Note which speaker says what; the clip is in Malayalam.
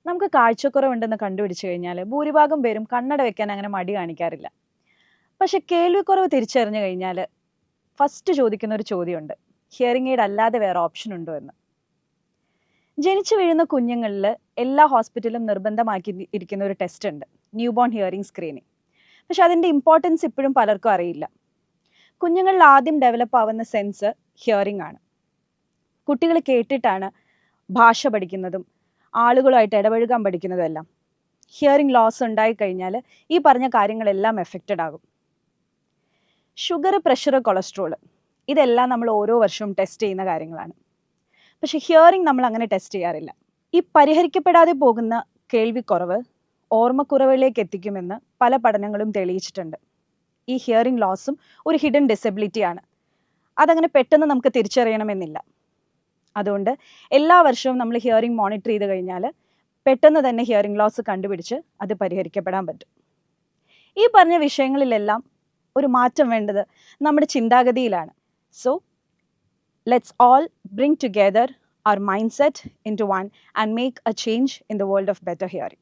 Speaker 1: നമുക്ക് കാഴ്ചക്കുറവുണ്ടെന്ന് കണ്ടുപിടിച്ചു കഴിഞ്ഞാൽ ഭൂരിഭാഗം പേരും കണ്ണട വെക്കാൻ അങ്ങനെ മടി കാണിക്കാറില്ല. പക്ഷെ കേൾവിക്കുറവ് തിരിച്ചറിഞ്ഞു കഴിഞ്ഞാൽ ഫസ്റ്റ് ചോദിക്കുന്ന ഒരു ചോദ്യമുണ്ട്, ഹിയറിംഗ് എയ്ഡ് അല്ലാതെ വേറെ ഓപ്ഷൻ ഉണ്ടോ എന്ന്. ജനിച്ചു വീഴുന്ന കുഞ്ഞുങ്ങളിൽ എല്ലാ ഹോസ്പിറ്റലും നിർബന്ധമാക്കി ഇരിക്കുന്ന ഒരു ടെസ്റ്റ് ഉണ്ട്, ന്യൂബോൺ ഹിയറിംഗ് സ്ക്രീനിങ്. പക്ഷെ അതിൻ്റെ ഇമ്പോർട്ടൻസ് ഇപ്പോഴും പലർക്കും അറിയില്ല. കുഞ്ഞുങ്ങളിൽ ആദ്യം ഡെവലപ്പ് ആവുന്ന സെൻസ് ഹിയറിംഗ് ആണ്. കുട്ടികൾ കേട്ടിട്ടാണ് ഭാഷ പഠിക്കുന്നതും ആളുകളുമായിട്ട് ഇടപഴകാൻ പഠിക്കുന്നതും എല്ലാം. ഹിയറിംഗ് ലോസ് ഉണ്ടായിക്കഴിഞ്ഞാൽ ഈ പറഞ്ഞ കാര്യങ്ങളെല്ലാം എഫക്റ്റഡ് ആകും. ഷുഗർ, പ്രഷർ, കൊളസ്ട്രോൾ ഇതെല്ലാം നമ്മൾ ഓരോ വർഷവും ടെസ്റ്റ് ചെയ്യുന്ന കാര്യങ്ങളാണ്. പക്ഷെ ഹിയറിംഗ് നമ്മൾ അങ്ങനെ ടെസ്റ്റ് ചെയ്യാറില്ല. ഈ പരിഹരിക്കപ്പെടാതെ പോകുന്ന കേൾവിക്കുറവ് ഓർമ്മക്കുറവിലേക്ക് എത്തിക്കുമെന്ന് പല പഠനങ്ങളും തെളിയിച്ചിട്ടുണ്ട്. ഈ ഹിയറിംഗ് ലോസും ഒരു ഹിഡൻ ഡിസബിലിറ്റി ആണ്. അതങ്ങനെ പെട്ടെന്ന് നമുക്ക് തിരിച്ചറിയണമെന്നില്ല. അതുകൊണ്ട് എല്ലാ വർഷവും നമ്മൾ ഹിയറിംഗ് മോണിറ്റർ ചെയ്ത് കഴിഞ്ഞാൽ പെട്ടെന്ന് തന്നെ ഹിയറിംഗ് ലോസ് കണ്ടുപിടിച്ച് അത് പരിഹരിക്കപ്പെടാൻ പറ്റും. ഈ പറഞ്ഞ വിഷയങ്ങളിലെല്ലാം ഒരു മാറ്റം വേണ്ടത് നമ്മുടെ ചിന്താഗതിയിലാണ്. So let's all bring together our mindset into one and make a change in the world of better hearing.